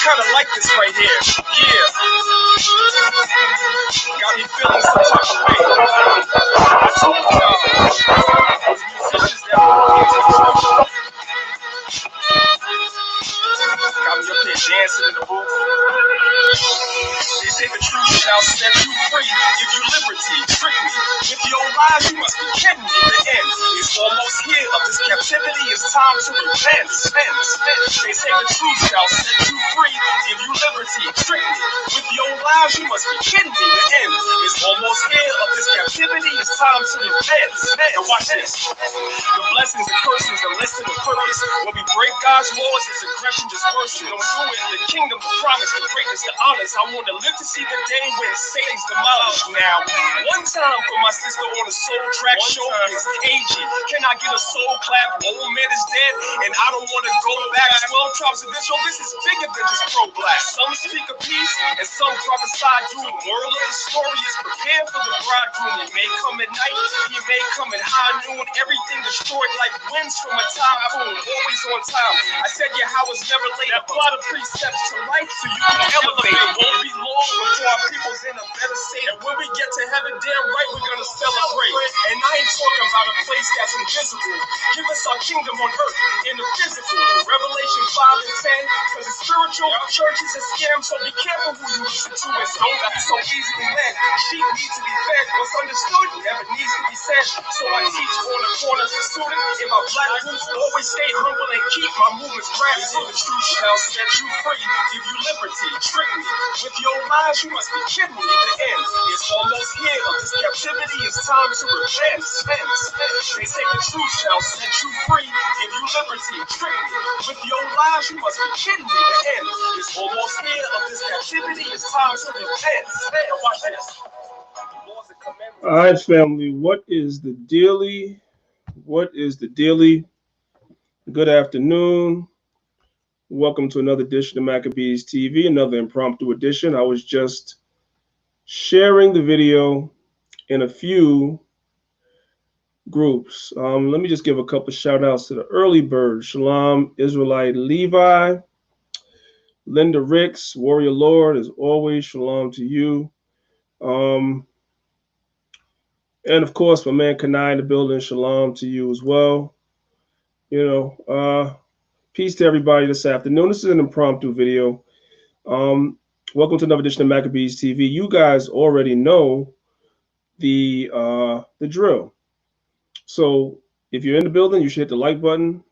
kind of like this right here. Yeah. Got me feeling some type of way. I told y'all, those musicians that were into the truth. Got me up there dancing in the booth. They say the truth shall set you free, give you liberty, strictly. With your lies, you must be kidding me. The end is almost here. Of this captivity, it's time to repent. They say the truth shall set you free, give you liberty, strictly. With your lies, you must be kidding me. The end is almost here. Of this captivity, it's time to repent. Now watch this. The blessings and curses, the lesson of purpose. When we break God's laws, it's aggression just worse. Don't do it. The kingdom, the promise, the greatness, the honors. I want to live to see the day when Satan's demolished. Now, one time for my sister on the soul track show is aging. Can I get a soul clap? Old man is dead, and I don't want to go back. 12 tribes of Israel, this is bigger than just pro-black. Some speak of peace, and some prophesy doom. Moral of the story is prepare for the bridegroom. He may come at night, he may come at high noon. Everything destroyed like winds from a typhoon. Always on time. I said your house never late. Apply the precepts to life so you can elevate. It won't be long before our people's in a better state. And when we get to heaven, damn right, we're gonna celebrate. And I ain't talking about a place that's invisible. Give us our kingdom on earth in the physical. Revelation 5 and 10. Cause the spiritual church is a scam, so be careful who you listen to. And don't be so easily led. Sheep need to be fed. What's understood never needs to be said. So I teach on the corners of student. In my black roots, always stay humble and keep my movements grassy. The truth shall set you free, give you liberty, strictly. With your lies, you must be kidding me. The end is almost here. Of this captivity, it's time to repent. They say the truth shall set you free, give you liberty, strictly. With your lies, you must be kidding me. The end is almost here. Of this captivity, it's time to repent. Now watch this. All right, family, what is the dealie? What is the dealie? Good afternoon. Welcome to another edition of Maccabees TV, another impromptu edition. I was just sharing the video in a few groups. Let me just give a couple shout outs to the early birds. Shalom, Israelite Levi, Linda Ricks, Warrior Lord, as always, shalom to you. And of course, my man Kanai in the building, shalom to you as well. Peace to everybody this afternoon. This is an impromptu video. Welcome to another edition of Maccabees TV. You guys already know the drill. So if you're in the building, you should hit the like button.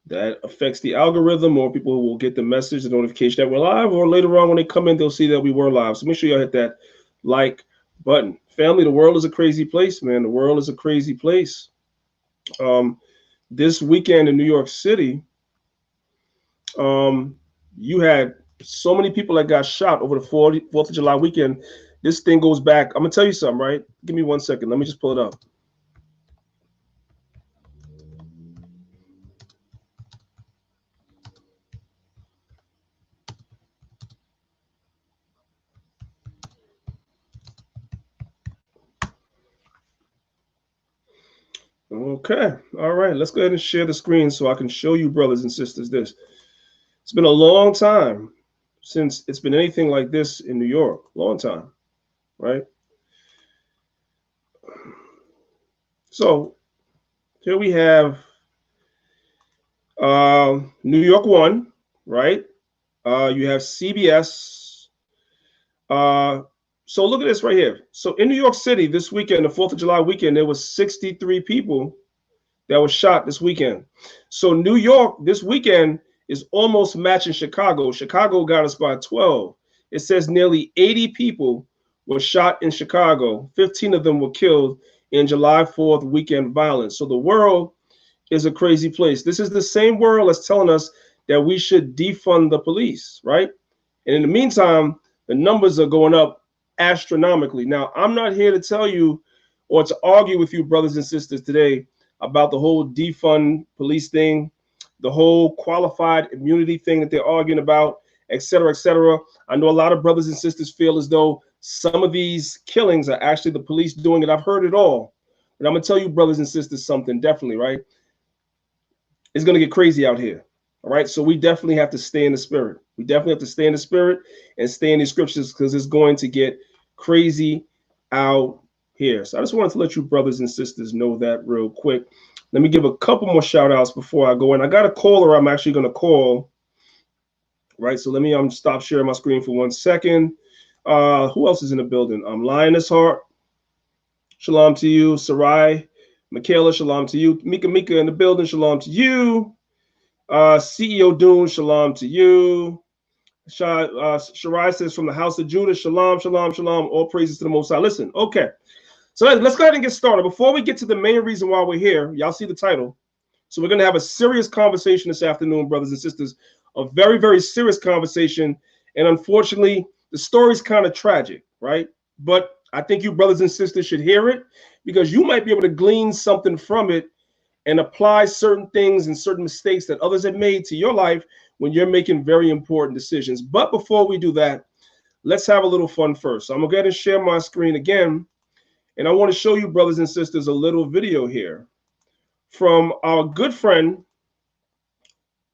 That affects the algorithm. More people will get the message, the notification that we're live, or later on when they come in, they'll see that we were live. So make sure y'all hit that like button. Family, the world is a crazy place, man. The world is a crazy place. This weekend in New York City, you had so many people that got shot over the 4th of July weekend. This thing goes back. I'm going to tell you something, right? Give me 1 second. Let me just pull it up. Okay. All right. Let's go ahead and share the screen so I can show you, brothers and sisters, this. It's been a long time since it's been anything like this in New York. Long time, right? So here we have New York 1, right? You have CBS. So look at this right here. So in New York City this weekend, the 4th of July weekend, there was 63 people that were shot this weekend. So New York this weekend is almost matching Chicago. Chicago got us by 12. It says nearly 80 people were shot in Chicago. 15 of them were killed in July 4th weekend violence. So the world is a crazy place. This is the same world that's telling us that we should defund the police, right? And in the meantime, the numbers are going up astronomically. Now, I'm not here to tell you or to argue with you, brothers and sisters, today about the whole defund police thing, the whole qualified immunity thing that they're arguing about, et cetera, et cetera. I know a lot of brothers and sisters feel as though some of these killings are actually the police doing it. I've heard it all. But I'm going to tell you, brothers and sisters, something definitely, right? It's going to get crazy out here. All right. So we definitely have to stay in the spirit. We definitely have to stay in the spirit and stay in the scriptures because it's going to get crazy out here. So I just wanted to let you brothers and sisters know that real quick. Let me give a couple more shout outs before I go in. I got a caller I'm actually going to call. Right. So let me stop sharing my screen for 1 second. Who else is in the building? Lioness Heart. Shalom to you. Sarai. Michaela, shalom to you. Mika in the building, shalom to you. CEO Dune, shalom to you. Shirai says from the house of Judah, shalom, shalom, shalom. All praises to the Most High. Listen, okay. So let's go ahead and get started. Before we get to the main reason why we're here, y'all see the title. So we're going to have a serious conversation this afternoon, brothers and sisters. A very, very serious conversation. And unfortunately, the story's kind of tragic, right? But I think you brothers and sisters should hear it because you might be able to glean something from it and apply certain things and certain mistakes that others have made to your life when you're making very important decisions. But before we do that, let's have a little fun first. So I'm going to go ahead and share my screen again. And I want to show you, brothers and sisters, a little video here from our good friend,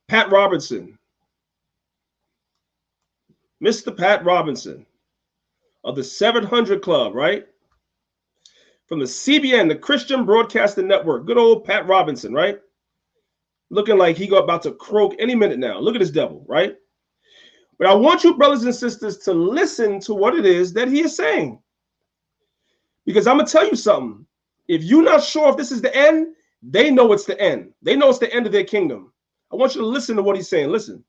Pat Robertson. Mr. Pat Robinson of the 700 Club, right? From the CBN, the Christian Broadcasting Network. Good old Pat Robinson, right? Looking like he about to croak any minute now. Look at this devil, right? But I want you, brothers and sisters, to listen to what it is that he is saying. Because I'm going to tell you something. If you're not sure if this is the end, they know it's the end. They know it's the end of their kingdom. I want you to listen to what he's saying. Listen.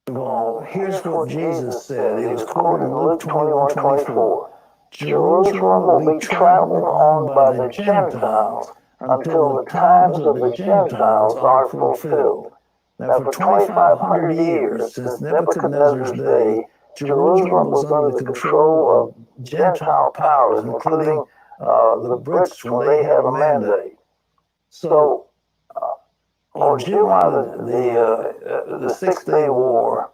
Well, here's what Jesus said. It was quoted in Luke 21:24. Jerusalem will be trampled on by the Gentiles until the times of the Gentiles are fulfilled. Now, for 2,500 years, since Nebuchadnezzar's day, Jerusalem was under the control of Gentile powers, including the Brits when they had a mandate. So, on July the 6-Day War,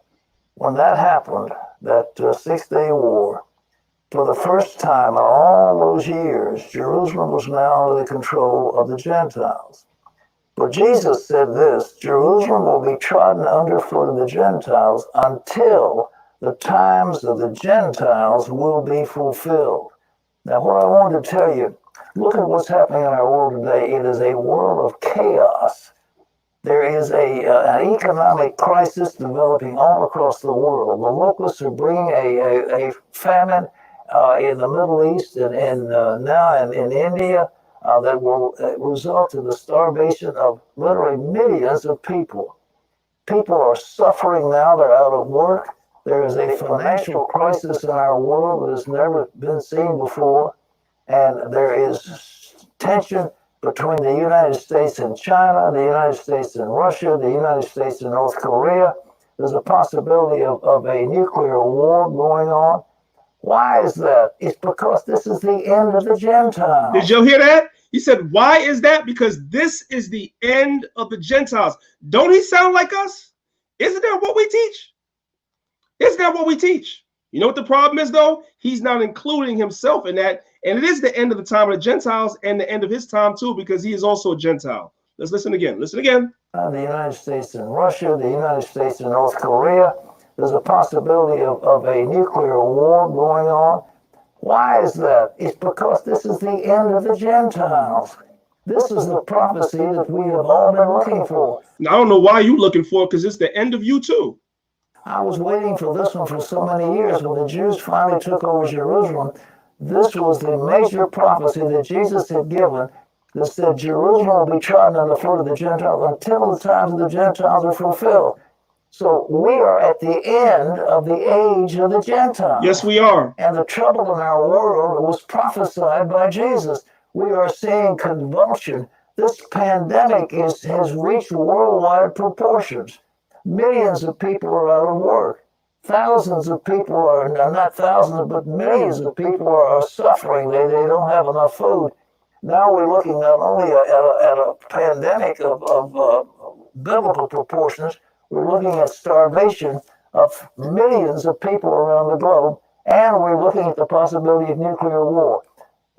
when that happened, that 6-Day War, for the first time in all those years, Jerusalem was now under the control of the Gentiles. But Jesus said this: Jerusalem will be trodden underfoot of the Gentiles until the times of the Gentiles will be fulfilled. Now, what I wanted to tell you, look at what's happening in our world today. It is a world of chaos. There is an economic crisis developing all across the world. The locusts are bringing a famine in the Middle East and now in India that will result in the starvation of literally millions of people. People are suffering now. They're out of work. There is a financial crisis in our world that has never been seen before. And there is tension between the United States and China, the United States and Russia, the United States and North Korea. There's a possibility of a nuclear war going on. Why is that? It's because this is the end of the Gentiles. Did you hear that? He said, why is that? Because this is the end of the Gentiles. Don't he sound like us? Isn't that what we teach? Isn't that what we teach? You know what the problem is, though? He's not including himself in that. And it is the end of the time of the Gentiles and the end of his time, too, because he is also a Gentile. Let's listen again. Listen again. The United States and Russia, the United States and North Korea. There's a possibility of a nuclear war going on. Why is that? It's because this is the end of the Gentiles. This is the prophecy that we have all been looking for. Now, I don't know why you're looking for it, because it's the end of you, too. I was waiting for this one for so many years. When the Jews finally took over Jerusalem, this was the major prophecy that Jesus had given that said Jerusalem will be trodden underfoot of the Gentiles until the times of the Gentiles are fulfilled. So we are at the end of the age of the Gentiles. Yes, we are. And the trouble in our world was prophesied by Jesus. We are seeing convulsion. This pandemic has reached worldwide proportions. Millions of people are out of work. Thousands of people are, not thousands, but millions of people are suffering. They don't have enough food. Now we're looking not only at a pandemic of biblical proportions, we're looking at starvation of millions of people around the globe, and we're looking at the possibility of nuclear war.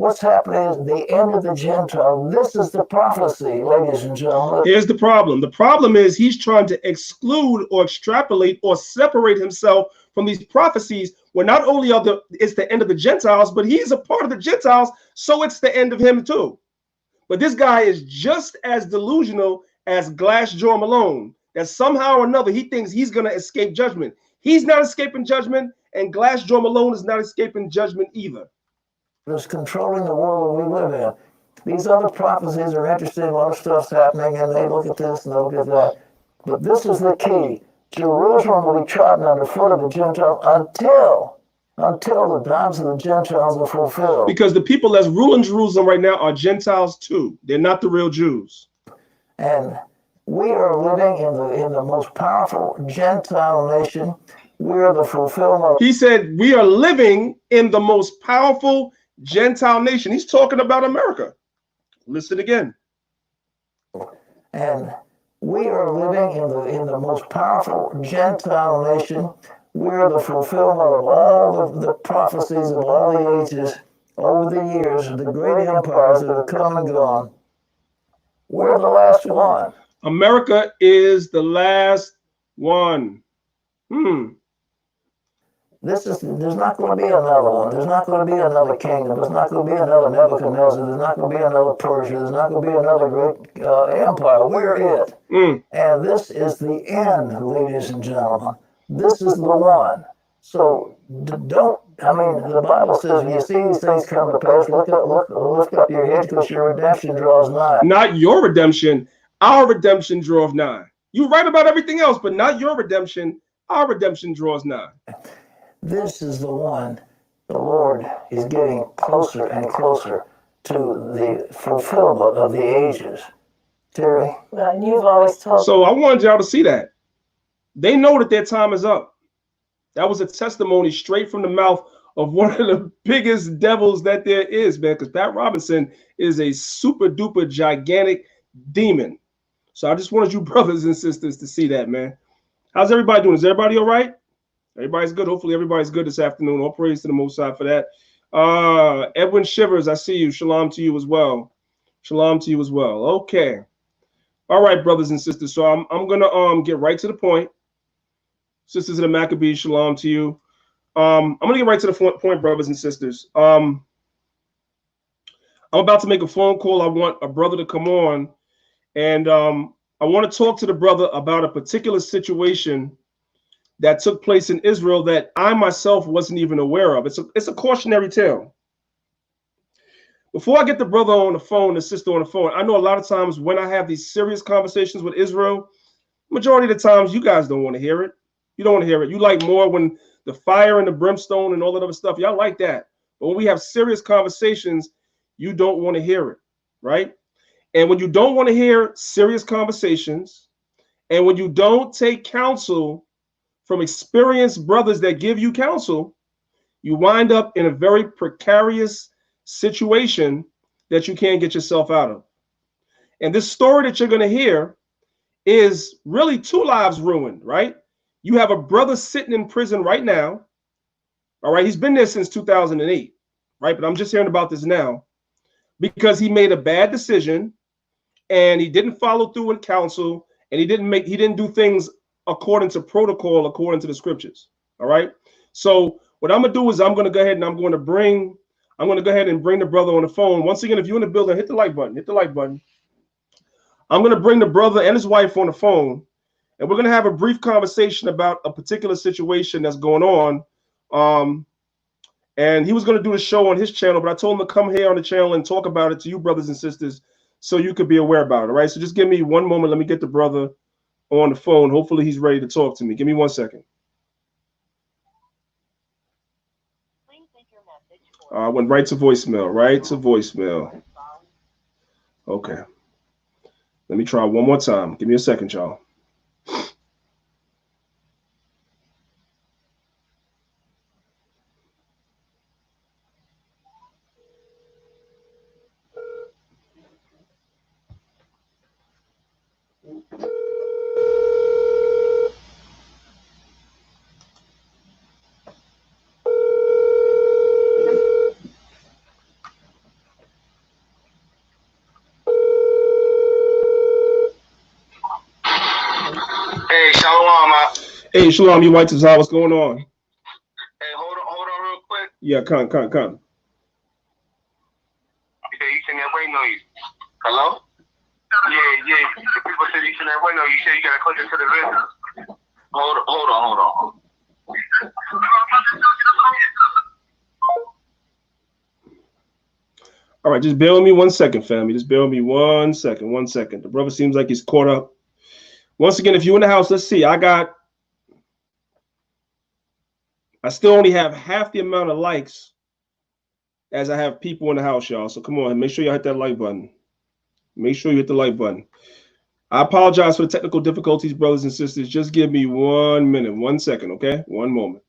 What's happening is the end of the Gentile. This is the prophecy, ladies and gentlemen. Here's the problem. The problem is he's trying to exclude or extrapolate or separate himself from these prophecies where not only it's the end of the Gentiles, but he's a part of the Gentiles, so it's the end of him too. But this guy is just as delusional as Glassjaw Malone, that somehow or another he thinks he's going to escape judgment. He's not escaping judgment, and Glassjaw Malone is not escaping judgment either. It's controlling the world we live in. These other prophecies are interesting, a lot of stuff's happening, and they look at this and they look at that. But this is the key. Jerusalem will be trodden underfoot of the Gentiles until the times of the Gentiles are fulfilled. Because the people that's ruling Jerusalem right now are Gentiles too. They're not the real Jews. And we are living in the most powerful Gentile nation. We are the fulfillment. He said we are living in the most powerful Gentile nation. He's talking about America. Listen again. And we are living in the most powerful Gentile nation. We are the fulfillment of all the prophecies of all the ages over the years of the great empires that have come and gone. We're the last one. America is the last one. There's not going to be another one. There's not going to be another kingdom. There's not going to be another Nebuchadnezzar. There's not going to be another Persia. There's not going to be another great empire. We're it. And this is the end, ladies and gentlemen. This is the one. So the Bible says when you see these things come to pass, lift up your head because your redemption draws nigh. Not your redemption. Our redemption draweth nigh. You're right about everything else, but not your redemption. Our redemption draws nigh. This is the one. The Lord is getting closer and closer to the fulfillment of the ages. Terry? And you've always told. So I wanted y'all to see that. They know that their time is up. That was a testimony straight from the mouth of one of the biggest devils that there is, man, because Pat Robinson is a super duper gigantic demon. So I just wanted you brothers and sisters to see that, man. How's everybody doing? Is everybody all right? Everybody's good. Hopefully everybody's good this afternoon. All praise to the Most High for that. Edwin Shivers, I see you. Shalom to you as well. Shalom to you as well. Okay. All right, brothers and sisters. So I'm gonna get right to the point. Sisters of the Maccabees, shalom to you. I'm gonna get right to the point, brothers and sisters. I'm about to make a phone call. I want a brother to come on, and I want to talk to the brother about a particular situation that took place in Israel that I myself wasn't even aware of. It's a cautionary tale. Before I get the brother on the phone, the sister on the phone, I know a lot of times when I have these serious conversations with Israel, majority of the times you guys don't want to hear it. You don't want to hear it. You like more when the fire and the brimstone and all that other stuff, y'all like that. But when we have serious conversations, you don't want to hear it, right? And when you don't want to hear serious conversations, and when you don't take counsel from experienced brothers that give you counsel, you wind up in a very precarious situation that you can't get yourself out of. And this story that you're going to hear is really two lives ruined, right? You have a brother sitting in prison right now. All right, he's been there since 2008, right? But I'm just hearing about this now because he made a bad decision and he didn't follow through with counsel, and he didn't do things according to protocol, according to the scriptures. All right. So what I'm gonna do is I'm gonna go ahead and bring the brother on the phone. Once again, if you're in the building, hit the like button. Hit the like button. I'm gonna bring the brother and his wife on the phone, and we're gonna have a brief conversation about a particular situation that's going on. And he was gonna do a show on his channel, but I told him to come here on the channel and talk about it to you brothers and sisters, so you could be aware about it. All right. So just give me one moment. Let me get the brother on the phone. Hopefully he's ready to talk to me. Give me 1 second. I went right to voicemail, Okay. Let me try one more time. Give me a second, y'all. Hey, Shalom, Yawaitaza, what's going on? Hey, hold on real quick. Yeah, come. Okay, you sitting there waiting on you. Hello? Yeah. The people said you sitting there waiting on you. You said you got to click into the video. Hold on. All right, just bear with me 1 second, family. Just bear with me 1 second. 1 second. The brother seems like he's caught up. Once again, if you're in the house, let's see. I still only have half the amount of likes as I have people in the house, y'all. So come on, make sure y'all hit that like button. Make sure you hit the like button. I apologize for the technical difficulties, brothers and sisters. Just give me 1 minute, 1 second, okay? One moment.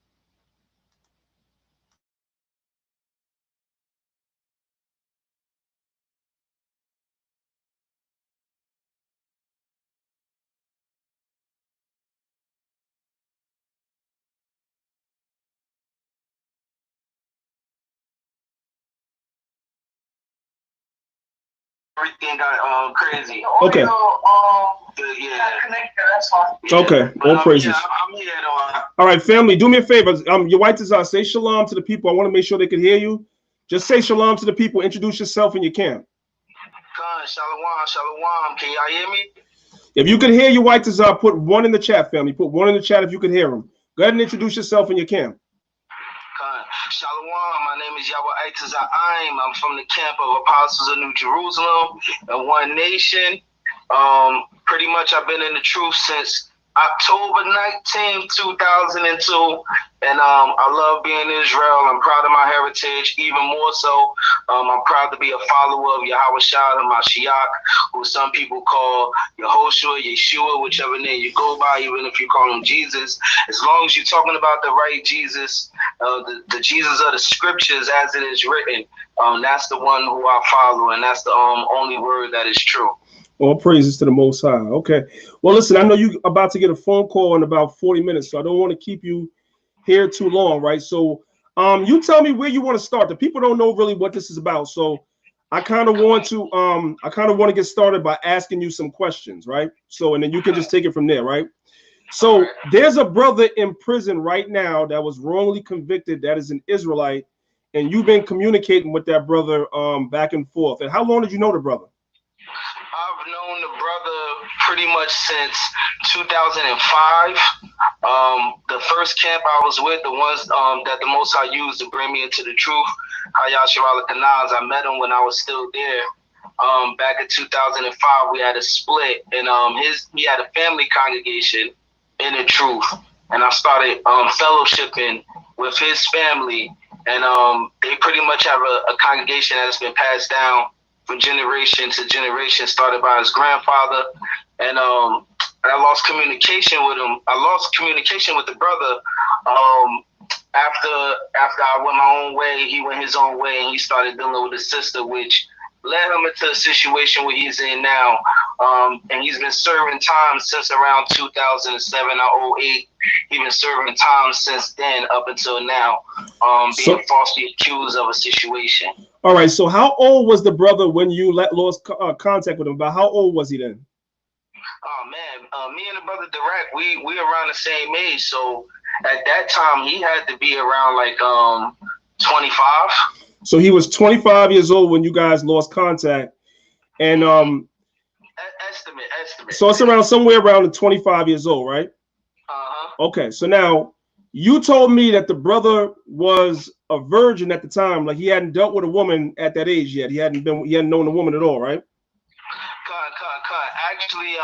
Everything got crazy. Okay. Yeah. That's fine. Okay. All praises. Yeah, I'm here though. All right, family, do me a favor. Yawaitaza, say shalom to the people. I want to make sure they can hear you. Just say shalom to the people. Introduce yourself and your camp. Shalom. Can y'all hear me? If you can hear Yawaitaza, put 1 in the chat, family. Put 1 in the chat if you can hear him. Go ahead and introduce yourself and your camp. Shalom, my name is Yawaitaza. I'm from the camp of Apostles of New Jerusalem and One Nation. Pretty much I've been in the truth since October 19, 2002. And I love being in Israel. I'm proud of my heritage. Even more so, I'm proud to be a follower of Yahawaitaza Mashiach, who some people call Yehoshua, Yeshua, whichever name you go by, even if you call him Jesus. As long as you're talking about the right Jesus, the Jesus of the scriptures as it is written, that's the one who I follow, and that's the only word that is true. All praises to the Most High. Okay. Well, listen, I know you're about to get a phone call in about 40 minutes, so I don't want to keep you here too long, right? So you tell me where you want to start. The people don't know really what this is about. So I kind of want to get started by asking you some questions, right? So, and then you can just take it from there, right? So there's a brother in prison right now that was wrongly convicted, that is an Israelite, and you've been communicating with that brother back and forth. And how long did you know the brother? I've known the brother pretty much since 2005. The first camp I was with, the ones that the Most High used to bring me into the truth, Yawaitaza, I met him when I was still there. Back in 2005, we had a split, and he had a family congregation in the truth, and I started fellowshipping with his family, and they pretty much have a congregation that's been passed down from generation to generation, started by his grandfather, and I lost communication with him. I lost communication with the brother after I went my own way. He went his own way, and he started dealing with his sister, which led him into a situation where he's in now. And he's been serving time since around 2007 or 08. He's been serving time since then up until now, being falsely accused of a situation. All right. So how old was the brother when you lost contact with him? About how old was he then? Oh man, me and the brother Direct, we around the same age. So at that time, he had to be around like 25. So he was 25 years old when you guys lost contact, and estimate. So it's around somewhere around the 25 years old, right? Okay. So now you told me that the brother was a virgin at the time, like he hadn't dealt with a woman at that age yet. He hadn't known a woman at all, right? Actually,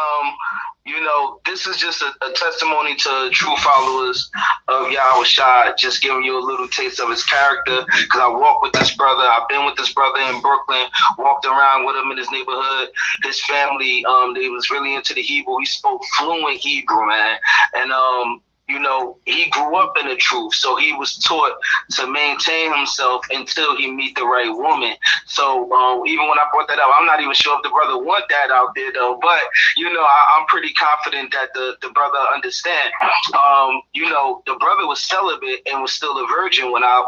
this is just a testimony to true followers of Yahawaitaza, just giving you a little taste of his character, because I walk with this brother. I've been with this brother in Brooklyn, walked around with him in his neighborhood. His family, they was really into the Hebrew. He spoke fluent Hebrew, man. And he grew up in the truth, so he was taught to maintain himself until he meet the right woman. So even when I brought that up, I'm not even sure if the brother want that out there though, but I'm pretty confident that the brother understand. The brother was celibate and was still a virgin when I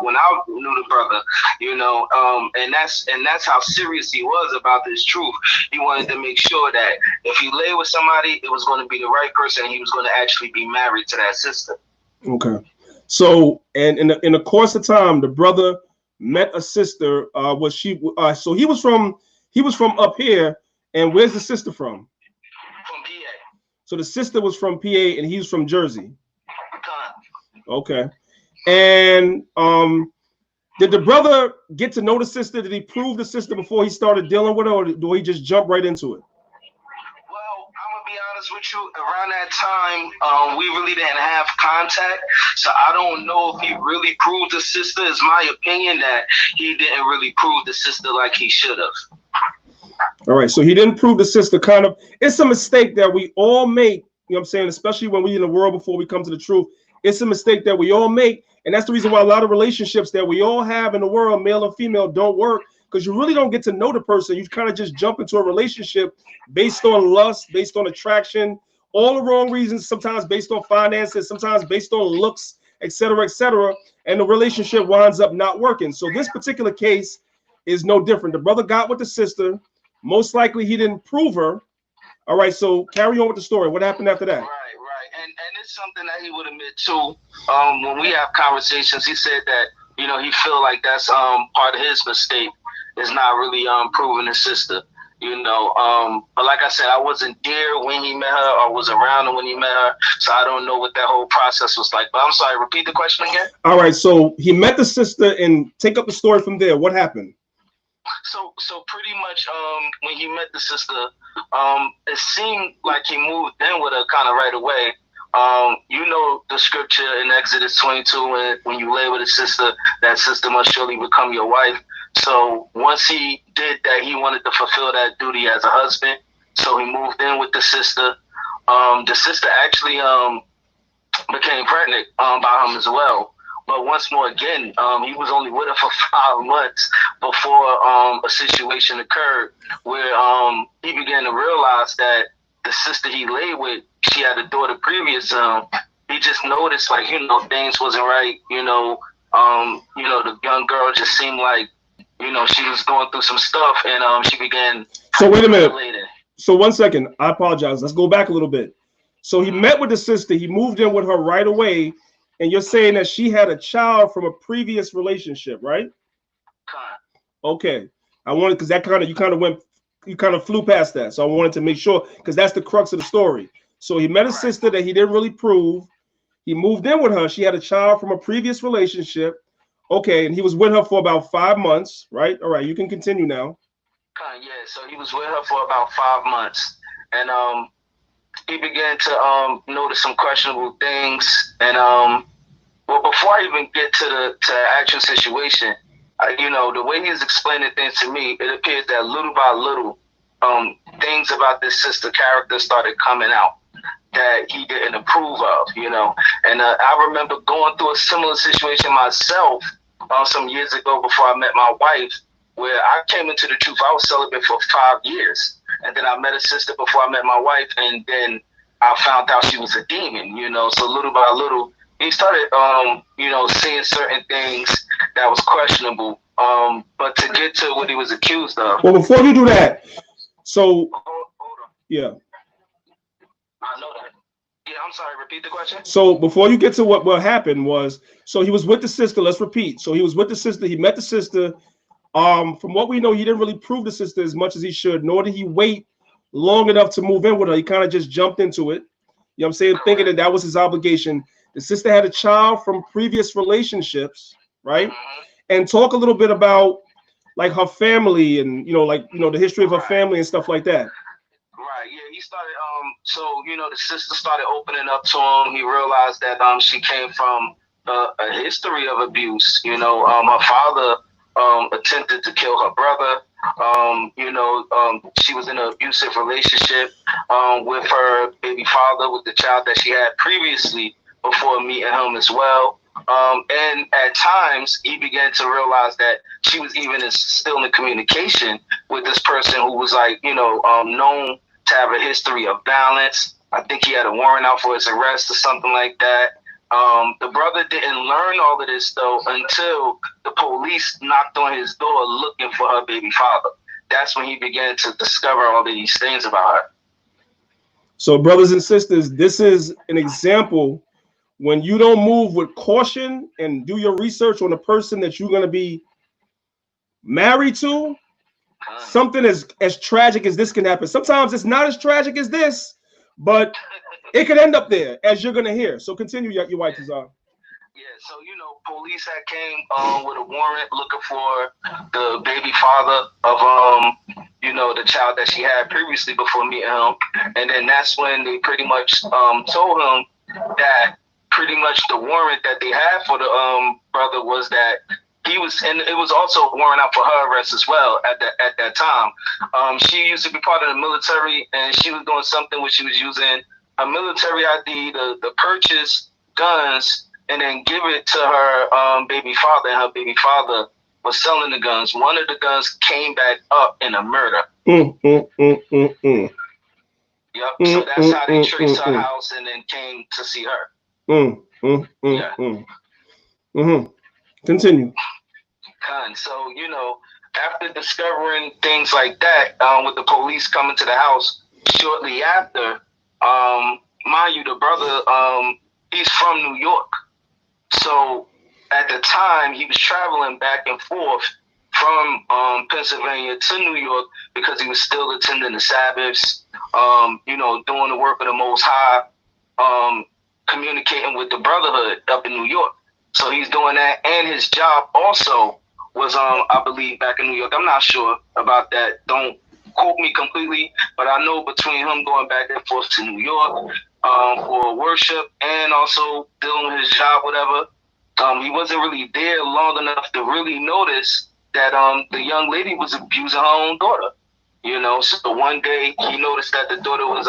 knew the brother, and that's how serious he was about this truth. He wanted to make sure that if he lay with somebody, it was going to be the right person, and he was going to actually be married to that sister. Okay. So, and in the course of time, the brother met a sister. Was she? So he was from up here, and where's the sister from? From PA. So the sister was from PA, and he was from Jersey. Con. Okay. And did the brother get to know the sister? Did he prove the sister before he started dealing with her, or did he just jump right into it? Well, I'm gonna be honest with you. Around that time, we really didn't have contact, so I don't know if he really proved the sister. It's my opinion that he didn't really prove the sister like he should have. All right, so he didn't prove the sister. Kind of, it's a mistake that we all make. You know what I'm saying? Especially when we're in the world before we come to the truth. It's a mistake that we all make, and that's the reason why a lot of relationships that we all have in the world, male and female, don't work, because you really don't get to know the person. You kind of just jump into a relationship based on lust, based on attraction, all the wrong reasons, sometimes based on finances, sometimes based on looks, etc., and the relationship winds up not working. So this particular case is no different. The brother got with the sister. Most likely he didn't prove her. All right, so carry on with the story. What happened after that? Right. And it's something that he would admit to. When we have conversations, he said that, he feel like that's part of his mistake is not really proving his sister. But like I said, I wasn't there when he met her, or was around when he met her, so I don't know what that whole process was like. But I'm sorry, repeat the question again. All right, so he met the sister, and take up the story from there. What happened? So pretty much, when he met the sister, it seemed like he moved in with her kind of right away. The scripture in Exodus 22, when you lay with a sister, that sister must surely become your wife. So once he did that, he wanted to fulfill that duty as a husband. So he moved in with the sister. The sister actually became pregnant by him as well. But once more again, he was only with her for 5 months before a situation occurred where he began to realize that the sister he lay with, she had a daughter previous to him. He just noticed, things wasn't right. The young girl just seemed like, she was going through some stuff, and she began. So wait a minute. So 1 second, I apologize. Let's go back a little bit. So he met with the sister. He moved in with her right away. And you're saying that she had a child from a previous relationship, right? Okay. I wanted, because that you kind of flew past that. So I wanted to make sure, because that's the crux of the story. So he met a sister that he didn't really prove. He moved in with her. She had a child from a previous relationship. Okay. And he was with her for about 5 months, right? All right. You can continue now. Yeah. So he was with her for about 5 months. And he began to notice some questionable things. And before I even get to the actual situation, the way he's explaining things to me, it appears that little by little, things about this sister character started coming out that he didn't approve of, And I remember going through a similar situation myself some years ago before I met my wife, where I came into the truth. I was celibate for 5 years. And then I met a sister before I met my wife, and then I found out she was a demon, So little by little, he started, seeing certain things that was questionable. But to get to what he was accused of. Well, before you do that, so hold on. Yeah. I know that. Yeah, I'm sorry. Repeat the question. So before you get to what happened was, so he was with the sister. Let's repeat. So he was with the sister. He met the sister. From what we know, he didn't really prove the sister as much as he should, nor did he wait long enough to move in with her. He kind of just jumped into it. You know what I'm saying? Thinking that was his obligation. The sister had a child from previous relationships, right? Mm-hmm. And talk a little bit about like her family and, the history of her family and stuff like that. Right. Yeah. He started, the sister started opening up to him. He realized that she came from a history of abuse. Her father attempted to kill her brother. She was in an abusive relationship with her baby father, with the child that she had previously before meeting him as well. And at times he began to realize that she was even still in communication with this person who was known to have a history of violence. I think he had a warrant out for his arrest or something like that. The brother didn't learn all of this though until the police knocked on his door looking for her baby father. That's when he began to discover all of these things about her. So, brothers and sisters, this is an example when you don't move with caution and do your research on the person that you're going to be married to, something as tragic as this can happen. Sometimes it's not as tragic as this, but it could end up there, as you're going to hear. So continue, Yawaitaza. Yeah, so police had came with a warrant looking for the baby father of the child that she had previously before meeting him, and then that's when they pretty much told him that pretty much the warrant that they had for the brother was that he was, and it was also a warrant out for her arrest as well at that time. She used to be part of the military, and she was doing something where she was using a military ID to purchase guns and then give it to her baby father, and her baby father was selling the guns. One of the guns came back up in a murder. Yep. So that's how they traced her house and then came to see her. Continue. So, after discovering things like that, with the police coming to the house shortly after, mind you, the brother, he's from New York. So at the time, he was traveling back and forth from Pennsylvania to New York because he was still attending the Sabbaths, doing the work of the Most High, communicating with the Brotherhood up in New York. So he's doing that, and his job also was, I believe, back in New York. I'm not sure about that. Don't quote me completely, but I know between him going back and forth to New York for worship and also doing his job, whatever, he wasn't really there long enough to really notice that the young lady was abusing her own daughter. So one day he noticed that the daughter was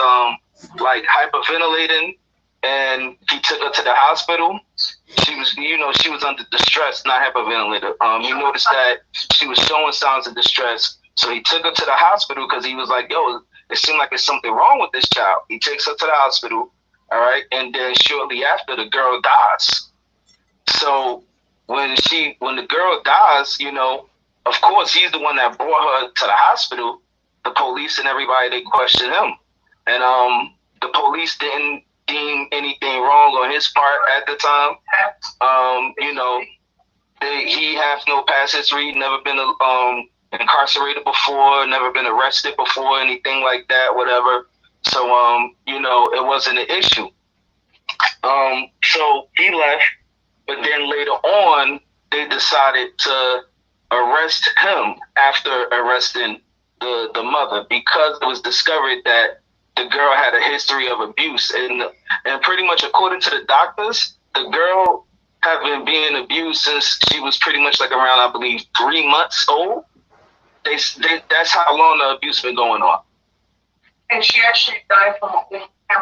like hyperventilating, and he took her to the hospital. She was under distress, not hyperventilated. He noticed that she was showing signs of distress, so he took her to the hospital because he was like, "Yo, it seemed like there's something wrong with this child." He takes her to the hospital, all right, and then shortly after, the girl dies. So when the girl dies, of course, he's the one that brought her to the hospital. The police and everybody, they questioned him, and the police didn't deem anything wrong on his part at the time. He has no past history, never been incarcerated before, never been arrested before, anything like that, whatever. So it wasn't an issue. So he left, but then later on, they decided to arrest him after arresting the mother, because it was discovered that the girl had a history of abuse, and pretty much according to the doctors, the girl had been being abused since she was pretty much like around, I believe, 3 months old. That's how long the abuse been going on. And she actually died from a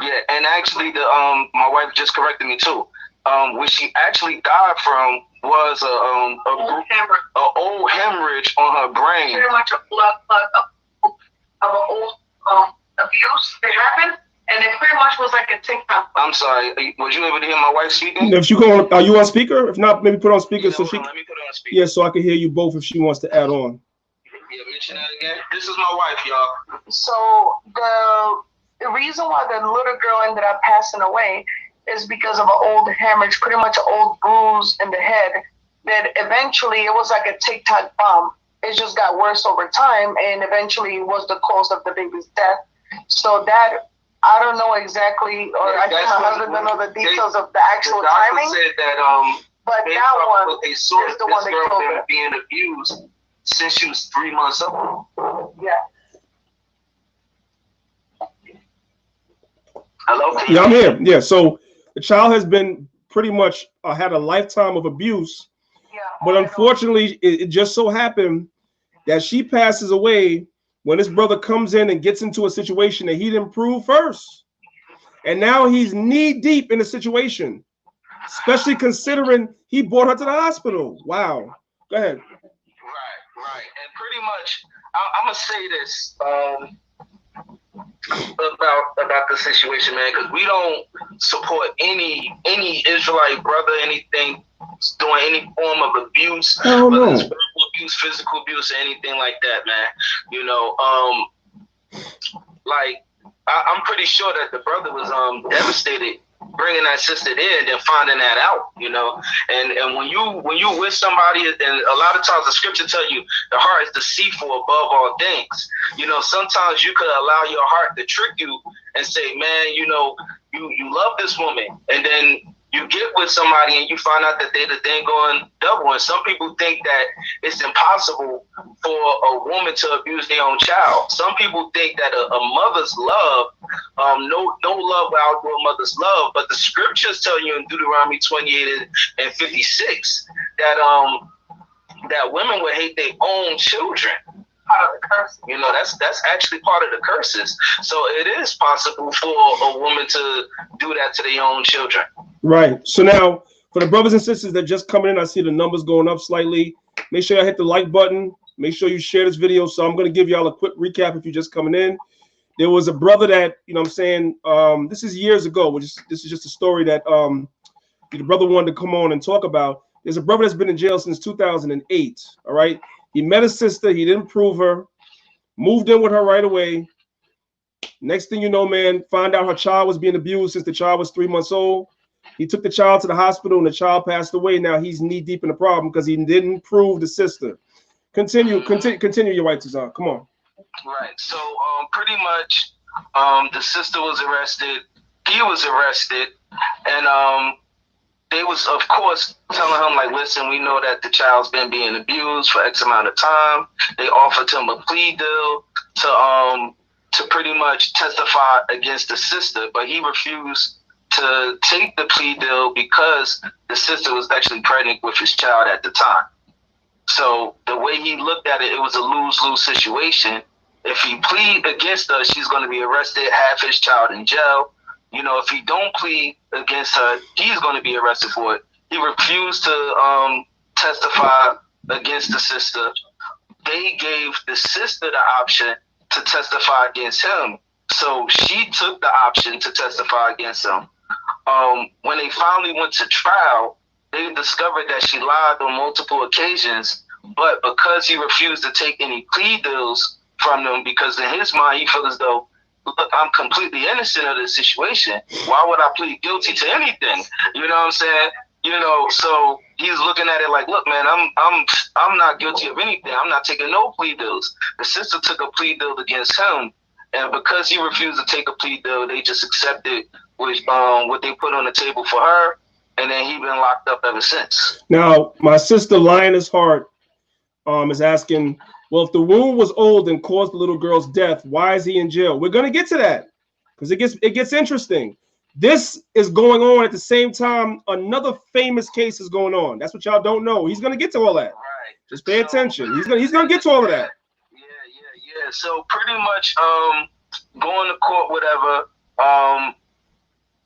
yeah, and actually my wife just corrected me too. What she actually died from was a old hemorrhage on her brain. Pretty much a blood of an old abuse that happened, and it pretty much was like a TikTok. I'm sorry, was you able to hear my wife speaking? If you go on, are you on speaker? If not, maybe put on speaker so she. Let me put it on speaker. Yeah, so I can hear you both if she wants to add on. Yeah, mention that again. This is my wife, y'all. So the reason why the little girl ended up passing away is because of an old hemorrhage, pretty much an old bruise in the head, that eventually it was like a TikTok bomb. It just got worse over time, and eventually it was the cause of the baby's death. So that, I don't know exactly, or I think my husband don't know the details of the actual timing. Said that, but that one is the one that killed her. Being abused since she was 3 months old. Yeah. Hello? Yeah, I'm here. Yeah, so the child has been pretty much had a lifetime of abuse. Yeah. But unfortunately, it just so happened that she passes away when his brother comes in and gets into a situation that he didn't prove first. And now he's knee deep in the situation, especially considering he brought her to the hospital. Wow. Go ahead. Right. And pretty much, I'm going to say this about the situation, man, because we don't support any Israelite brother, anything doing any form of abuse, whether it's verbal abuse, physical abuse, or anything like that, man. Like I'm pretty sure that the brother was devastated bringing that sister there and then finding that out, you know. And when you with somebody, and a lot of times the scripture tell you the heart is deceitful above all things. You know, sometimes you could allow your heart to trick you and say, man, you know, you love this woman, and then you get with somebody and you find out that they're the dang on double. And some people think that it's impossible for a woman to abuse their own child. Some people think that a mother's love, no love will outdo a mother's love. But the scriptures tell you in Deuteronomy 28 and 56 that women would hate their own children. Part of the curse. You know, that's actually part of the curses. So it is possible for a woman to do that to their own children. Right. So now, for the brothers and sisters that just coming in, I see the numbers going up slightly. Make sure you hit the like button. Make sure you share this video. So I'm going to give y'all a quick recap if you're just coming in. There was a brother that, you know what I'm saying, this is years ago, this is just a story that the brother wanted to come on and talk about. There's a brother that's been in jail since 2008, all right? He met a sister. He didn't prove her. Moved in with her right away. Next thing you know, man, find out her child was being abused since the child was 3 months old. He took the child to the hospital and the child passed away. Now he's knee deep in the problem because he didn't prove the sister. Continue, Yawaitaza. Come on. Right. So pretty much the sister was arrested. He was arrested. And they was, of course, telling him, like, listen, we know that the child's been being abused for X amount of time. They offered him a plea deal to pretty much testify against the sister, but he refused to take the plea deal because the sister was actually pregnant with his child at the time. So the way he looked at it, it was a lose-lose situation. If he plead against her, she's going to be arrested, have his child in jail. You know, if he don't plead against her, he's going to be arrested for it. He refused to testify against the sister. They gave the sister the option to testify against him. So she took the option to testify against him. When they finally went to trial, they discovered that she lied on multiple occasions, but because he refused to take any plea deals from them, because in his mind, he felt as though, look, I'm completely innocent of this situation. Why would I plead guilty to anything? You know what I'm saying? You know, so he's looking at it like, look, man, I'm not guilty of anything. I'm not taking no plea deals. The sister took a plea deal against him, and because he refused to take a plea deal, they just accepted what they put on the table for her, and then he been locked up ever since. Now, my sister Lioness Hart is asking, well, if the wound was old and caused the little girl's death, why is he in jail? We're gonna get to that because it gets interesting. This is going on at the same time another famous case is going on. That's what y'all don't know. He's gonna get to all that. Right. Just pay attention. He's gonna get to all of that. Yeah. So pretty much going to court, whatever.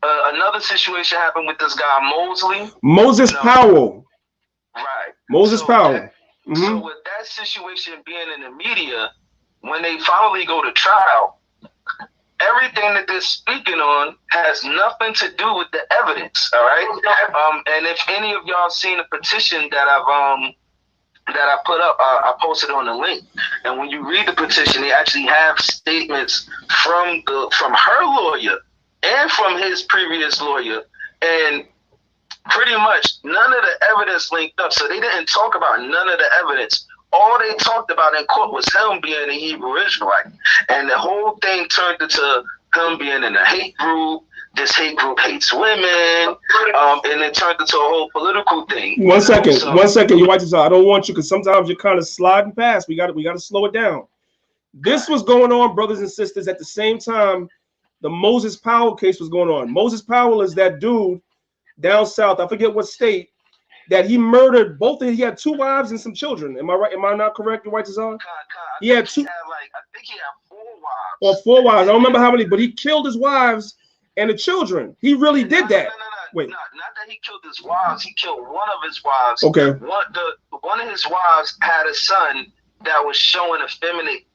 Another situation happened with this guy Moses Powell. Right. Moses Powell. So with that situation being in the media, when they finally go to trial, everything that they're speaking on has nothing to do with the evidence. All right. And if any of y'all seen a petition that I put up, I posted on the link. And when you read the petition, they actually have statements from her lawyer and from his previous lawyer, and pretty much none of the evidence linked up. So they didn't talk about none of the evidence. All they talked about in court was him being a Hebrew Israelite. And the whole thing turned into him being in a hate group. This hate group hates women. And it turned into a whole political thing. One second, Yawaitaza. I don't want you, because sometimes you're kind of sliding past. We got to slow it down. This was going on, brothers and sisters, at the same time the Moses Powell case was going on. Moses Powell is that dude down south, I forget what state, that he murdered he had 2 wives and some children. Am I right? Am I not correct, Yawaitaza? He had 2. I think he had 4 wives. Or 4 wives. I don't remember how many, but he killed his wives and the children. He really did that. Wait. Not that he killed his wives. He killed one of his wives. Okay. One of his wives had a son that was showing effeminate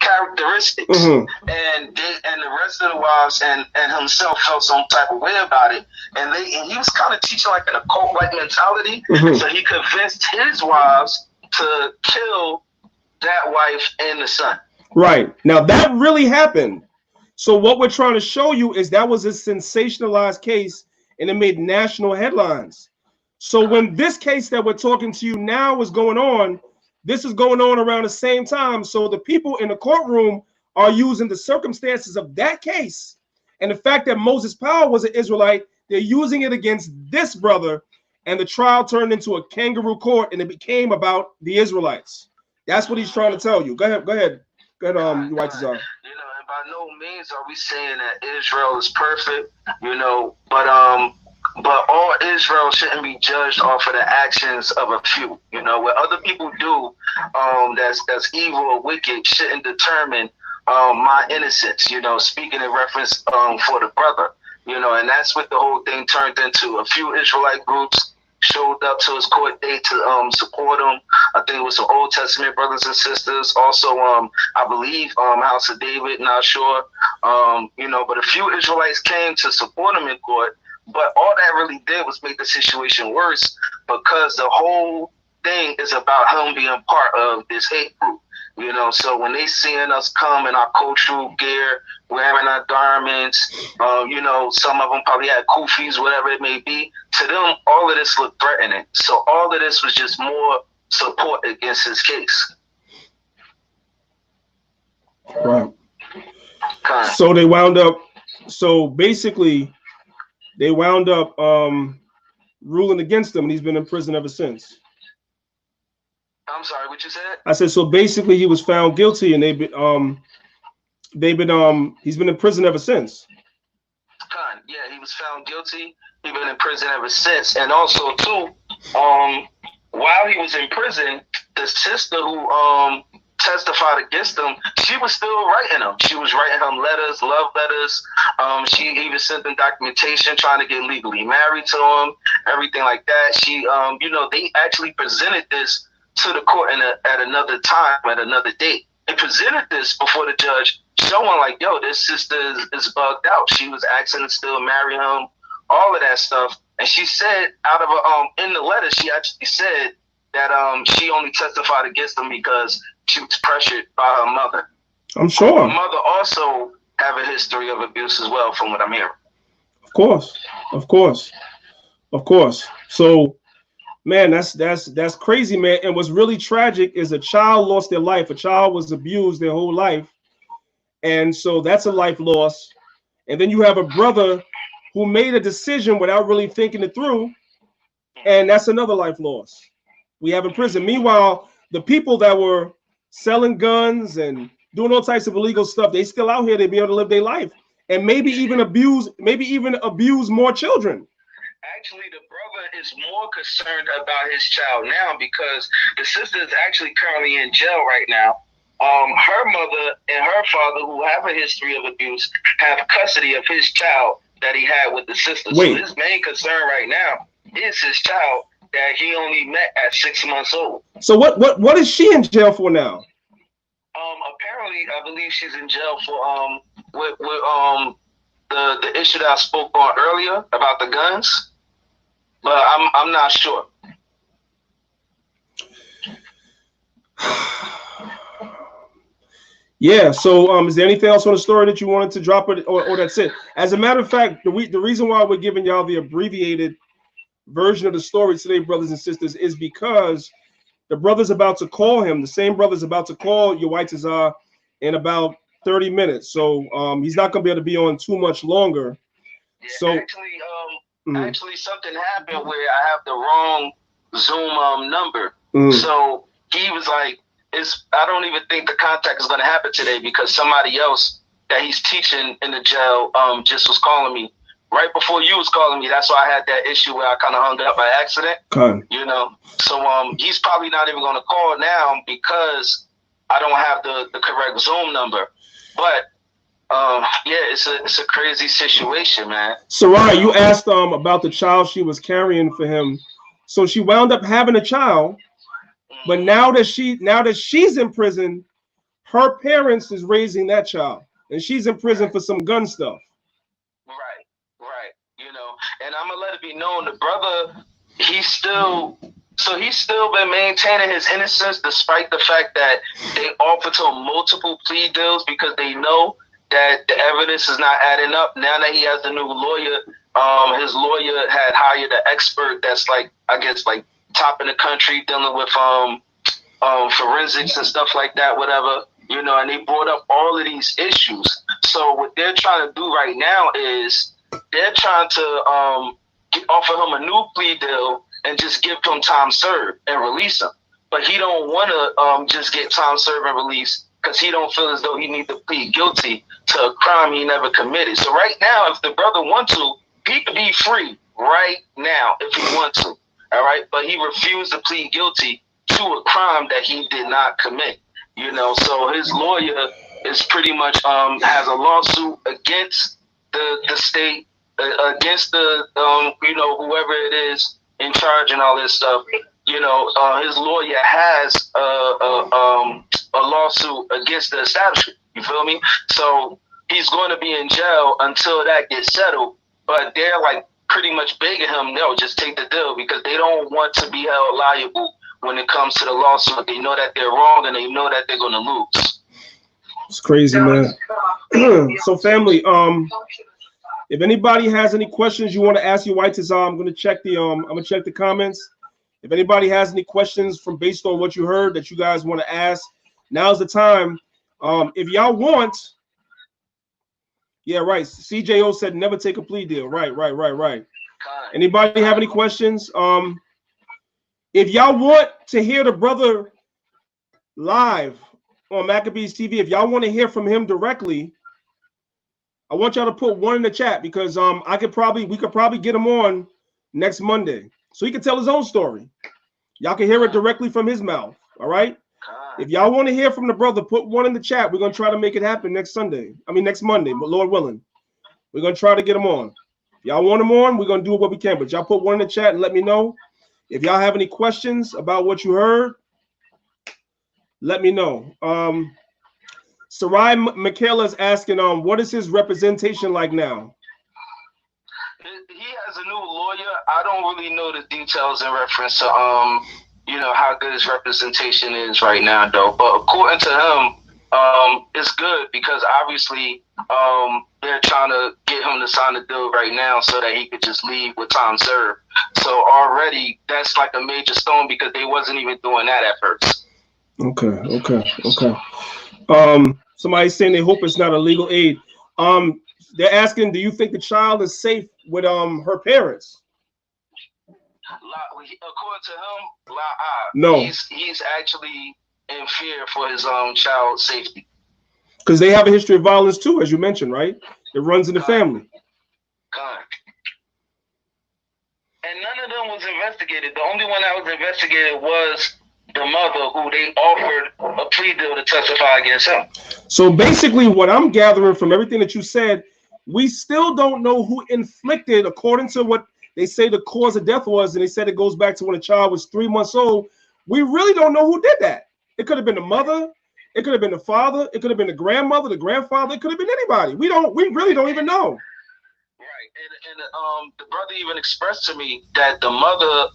characteristics, and the rest of the wives and himself felt some type of way about it, and he was kind of teaching like an occult-like mentality. So he convinced his wives to kill that wife and the son. Right. Now that really happened. So what we're trying to show you is that was a sensationalized case, and it made national headlines. So when this case that we're talking to you now is going on, this is going on around the same time. So the people in the courtroom are using the circumstances of that case and the fact that Moses Powell was an Israelite. They're using it against this brother, and the trial turned into a kangaroo court, and it became about the Israelites. That's what he's trying to tell you. Go ahead, Yawaitaza. And by no means are we saying that Israel is perfect, but all Israel shouldn't be judged off of the actions of a few. What other people do, that's evil or wicked, shouldn't determine my innocence. Speaking in reference for the brother, and that's what the whole thing turned into. A few Israelite groups showed up to his court date to support him. I think it was some Old Testament brothers and sisters. Also, I believe House of David, not sure. But a few Israelites came to support him in court. But all that really did was make the situation worse, because the whole thing is about him being part of this hate group. So when they seeing us come in our cultural gear, wearing our garments, some of them probably had kufis, whatever it may be. To them, all of this looked threatening. So all of this was just more support against his case. Right. So they wound up. So basically, they wound up ruling against him, and he's been in prison ever since. I'm sorry, what you said? I said, so basically he was found guilty, and he's been in prison ever since. Yeah, he was found guilty. He's been in prison ever since. And also too, while he was in prison, the sister who testified against him, she was still writing him. She was writing him letters, love letters. She even sent them documentation trying to get legally married to him, everything like that. She, they actually presented this to the court at another time, at another date. They presented this before the judge, showing like, yo, this sister is bugged out. She was asking to still marry him, all of that stuff. And she said, out of in the letter, she actually said that she only testified against him because she was pressured by her mother. I'm sure. Her mother also have a history of abuse as well, from what I'm hearing. Of course. So, man, that's crazy, man. And what's really tragic is a child lost their life. A child was abused their whole life. And so that's a life loss. And then you have a brother who made a decision without really thinking it through. And that's another life loss we have in prison. Meanwhile, the people that were selling guns and doing all types of illegal stuff, they still out here. They be able to live their life and maybe even abuse more children. Actually, the brother is more concerned about his child now, because the sister is actually currently in jail right now. Her mother and her father, who have a history of abuse, have custody of his child that he had with the sister. Wait. So his main concern right now is his child that he only met at 6 months old. So what is she in jail for now? Apparently, I believe she's in jail for with the issue that I spoke on earlier about the guns, but I'm not sure. Yeah. So is there anything else on the story that you wanted to drop, or that's it? As a matter of fact, the reason why we're giving y'all the abbreviated version of the story today, brothers and sisters, is because the brother's about to call him. The same brother's about to call Yawaitaza in about 30 minutes. So he's not going to be able to be on too much longer. Yeah, so actually something happened where I have the wrong Zoom number. So he was like, I don't even think the contact is going to happen today, because somebody else that he's teaching in the jail just was calling me right before you was calling me. That's why I had that issue where I kind of hung up by accident. So he's probably not even going to call now because I don't have the correct Zoom number. But yeah, it's a crazy situation, man. Sarai, you asked about the child she was carrying for him. So she wound up having a child, but now that she's in prison, her parents is raising that child, and she's in prison for some gun stuff. Right. And I'm gonna let it be known, the brother, he's still been maintaining his innocence despite the fact that they offered to him multiple plea deals, because they know that the evidence is not adding up. Now that he has the new lawyer, his lawyer had hired an expert that's like, I guess, like top in the country dealing with forensics and stuff like that, whatever, you know, and they brought up all of these issues. So what they're trying to do right now is they're trying to offer him a new plea deal and just give him time served and release him. But he don't want to just get time served and release because he don't feel as though he needs to plead guilty to a crime he never committed. So right now, if the brother wants to, he could be free right now if he wants to. All right, but he refused to plead guilty to a crime that he did not commit. You know, so his lawyer is pretty much has a lawsuit against the state, against the you know, whoever it is in charge and all this stuff. You know, his lawyer has a lawsuit against the establishment. You feel me? So he's going to be in jail until that gets settled. But they're like pretty much begging him, no, just take the deal, because they don't want to be held liable when it comes to the lawsuit. They know that they're wrong and they know that they're going to lose. It's crazy, man. So family, if anybody has any questions you want to ask Yawaitaza, I'm gonna check the comments. If anybody has any questions from based on what you heard that you guys want to ask, now's the time. If y'all want, yeah, right. CJO said never take a plea deal. Right. Anybody have any questions? If y'all want to hear the brother live on Maccabees TV, if y'all want to hear from him directly, I want y'all to put one in the chat, because we could probably get him on next Monday so he can tell his own story. Y'all can hear it directly from his mouth. All right. If y'all want to hear from the brother, put one in the chat. We're gonna try to make it happen next Monday, but Lord willing, we're gonna try to get him on. If y'all want him on, we're gonna do what we can. But y'all put one in the chat and let me know. If y'all have any questions about what you heard, let me know. Sarai Michaela is asking, what is his representation like now? He has a new lawyer. I don't really know the details in reference to you know, how good his representation is right now, though. But according to him, it's good, because obviously they're trying to get him to sign the deal right now so that he could just leave with time served. So already that's like a major stone, because they wasn't even doing that at first. Okay. Somebody's saying they hope it's not a legal aid. They're asking, do you think the child is safe with her parents? According to him, no. He's actually in fear for his child's safety. Because they have a history of violence too, as you mentioned, right? It runs in the family. And none of them was investigated. The only one that was investigated was the mother, who they offered a plea deal to testify against him. So basically what I'm gathering from everything that you said, we still don't know who inflicted, according to what they say the cause of death was, and they said it goes back to when a child was 3 months old. We really don't know who did that. It could have been the mother, it could have been the father, it could have been the grandmother, the grandfather, it could have been anybody. We really don't even know. Right, and the brother even expressed to me that the mother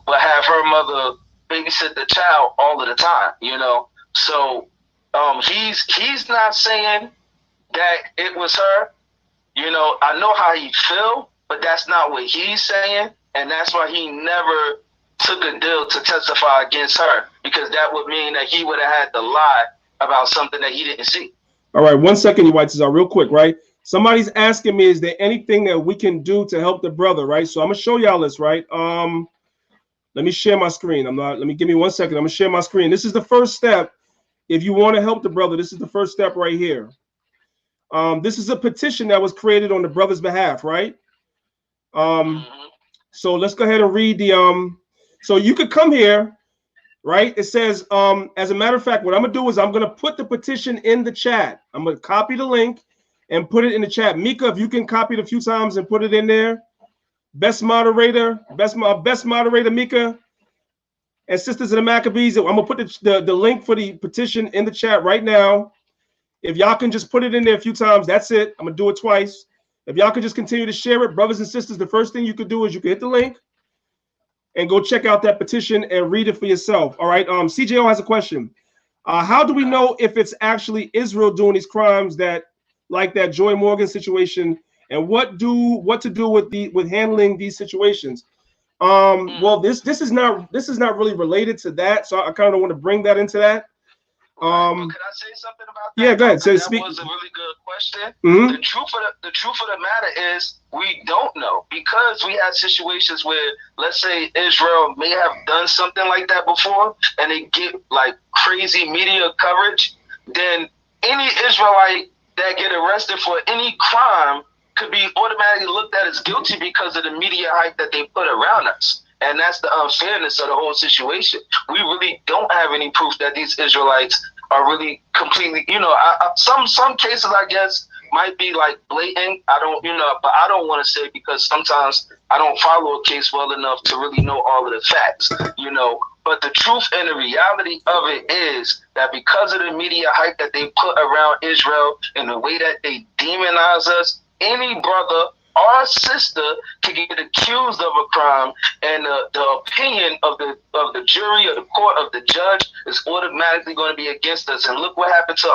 would have her mother babysit the child all of the time, you know. So he's not saying that it was her. You know, I know how he feel, but that's not what he's saying, and that's why he never took a deal to testify against her, because that would mean that he would have had to lie about something that he didn't see. All right, 1 second, Yawaitaza, real quick, right? Somebody's asking me, is there anything that we can do to help the brother, right? So I'm gonna show y'all this, right? Let me share my screen. Give me 1 second. I'm gonna share my screen. This is the first step. If you want to help the brother, this is the first step right here. This is a petition that was created on the brother's behalf, right? So let's go ahead and read the so you could come here, right? It says, as a matter of fact, what I'm gonna do is I'm gonna put the petition in the chat. I'm gonna copy the link and put it in the chat. Mika, if you can copy it a few times and put it in there. Best moderator Mika, and sisters of the Maccabees. I'm gonna put the link for the petition in the chat right now. If y'all can just put it in there a few times, that's it. I'm gonna do it twice. If y'all can just continue to share it, brothers and sisters, the first thing you could do is you can hit the link and go check out that petition and read it for yourself. All right. CJO has a question. How do we know if it's actually Israel doing these crimes that like that Joy Morgan situation, and what to do with handling these situations. Well, this is not really related to that, so I kind of want to bring that into that. Could I say something about that? Yeah, go ahead. That was a really good question. The truth of the matter is we don't know, because we had situations where, let's say, Israel may have done something like that before, and they get like crazy media coverage. Then any Israelite that get arrested for any crime could be automatically looked at as guilty because of the media hype that they put around us. And that's the unfairness of the whole situation. We really don't have any proof that these Israelites are really completely, some cases, I guess, might be like blatant. I don't, but I don't want to say, because sometimes I don't follow a case well enough to really know all of the facts, But the truth and the reality of it is that because of the media hype that they put around Israel and the way that they demonize us, any brother or sister can get accused of a crime, and the opinion of the jury or the court of the judge is automatically going to be against us. And look what happened to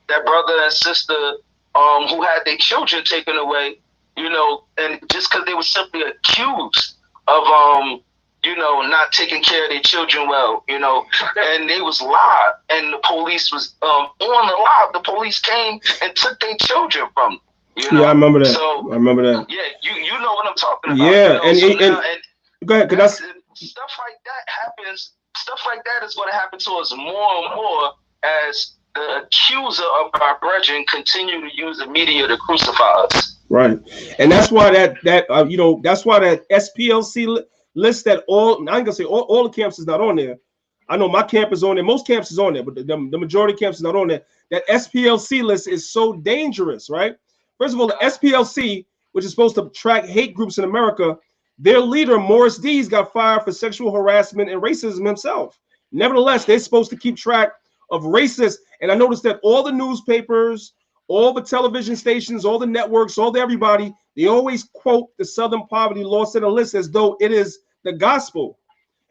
that brother and sister who had their children taken away, and just because they were simply accused of not taking care of their children well, and they was live, and the police was on the live. The police came and took their children from them. Yeah, I remember that. So, I remember that. Yeah, you know what I'm talking about. Yeah, and go ahead, because stuff like that happens. Stuff like that is going to happen to us more and more as the accuser of our brethren continue to use the media to crucify us. Right, and that's why that's why that SPLC list that I ain't gonna say all the camps is not on there. I know my camp is on there. Most camps is on there, but the majority of camps is not on there. That SPLC list is so dangerous, right? First of all, the SPLC, which is supposed to track hate groups in America, their leader, Morris Dees, got fired for sexual harassment and racism himself. Nevertheless, they're supposed to keep track of racists. And I noticed that all the newspapers, all the television stations, all the networks, everybody, they always quote the Southern Poverty Law Center list as though it is the gospel.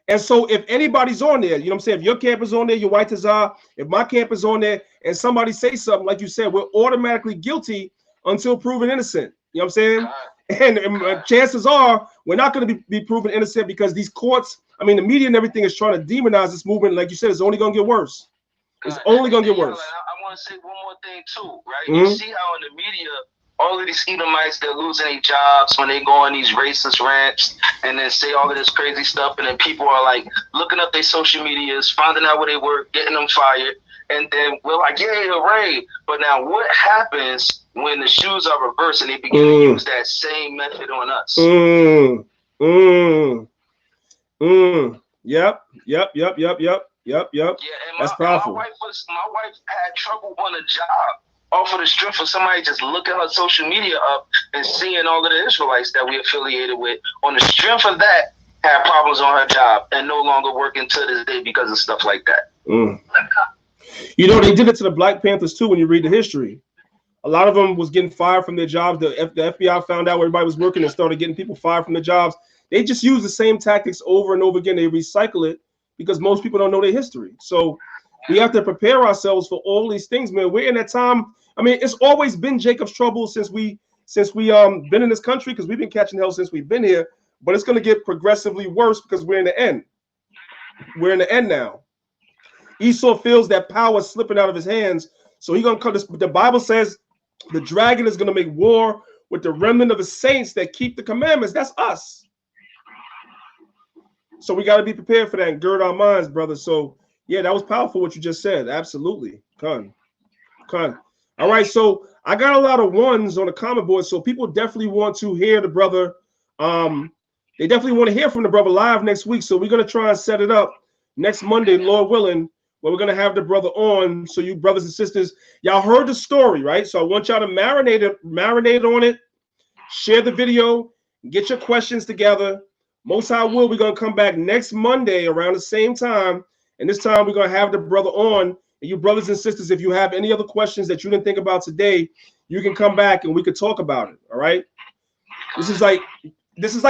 And so if anybody's on there, I'm saying, if your camp is on there, Yawaitaza, if my camp is on there, and somebody says something, like you said, we're automatically guilty until proven innocent. You know what I'm saying? And chances are we're not going to be proven innocent, because these courts, the media and everything is trying to demonize this movement. Like you said, it's only going to get worse. It's only going to get worse. I want to say one more thing too, right? You see how in the media, all of these Edomites, they're losing their jobs when they go on these racist rants and then say all of this crazy stuff, and then people are like looking up their social medias, finding out where they work, getting them fired, and then we're like, yay, hooray. But now what happens when the shoes are reversed and they begin to use that same method on us? Yep. Yeah, and that's powerful. My wife had trouble on a job off of the strength of somebody just looking her social media up and seeing all of the Israelites that we affiliated with. On the strength of that, had problems on her job and no longer working to this day because of stuff like that. They did it to the Black Panthers too. When you read the history, a lot of them was getting fired from their jobs. The FBI found out where everybody was working and started getting people fired from their jobs. They just use the same tactics over and over again. They recycle it because most people don't know their history. So we have to prepare ourselves for all these things, man. We're in that time. It's always been Jacob's trouble since we been in this country, because we've been catching hell since we've been here. But it's going to get progressively worse because we're in the end. We're in the end now. Esau feels that power slipping out of his hands, so he's going to come. The Bible says the dragon is going to make war with the remnant of the saints that keep the commandments. That's us. So we got to be prepared for that and gird our minds, brother. So yeah, that was powerful what you just said. Absolutely. Con. All right, so I got a lot of ones on the comment board, so people definitely want to hear the brother. They definitely want to hear from the brother live next week. So we're going to try and set it up next Monday, Lord willing, where we're going to have the brother on. So you brothers and sisters, y'all heard the story, right? So I want y'all to marinate on it, share the video, get your questions together. Most High will, we're going to come back next Monday around the same time. And this time we're going to have the brother on. And you brothers and sisters, if you have any other questions that you didn't think about today, you can come back and we could talk about it. All right. This is like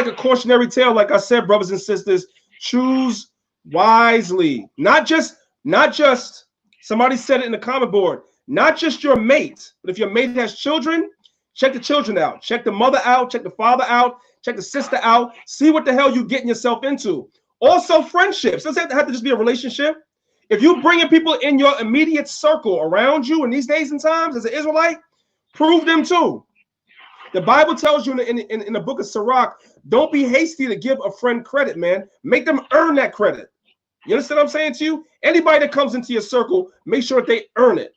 a cautionary tale. Like I said, brothers and sisters, choose wisely. Not just somebody said it in the comment board, Not just your mate, but if your mate has children, check the children out. Check the mother out. Check the father out. Check the sister out. See what the hell you're getting yourself into. Also, friendships. Doesn't have to just be a relationship. If you're bringing people in your immediate circle around you in these days and times as an Israelite, prove them too. The Bible tells you in the book of Sirach, don't be hasty to give a friend credit, man. Make them earn that credit. You understand what I'm saying to you? Anybody that comes into your circle, make sure that they earn it.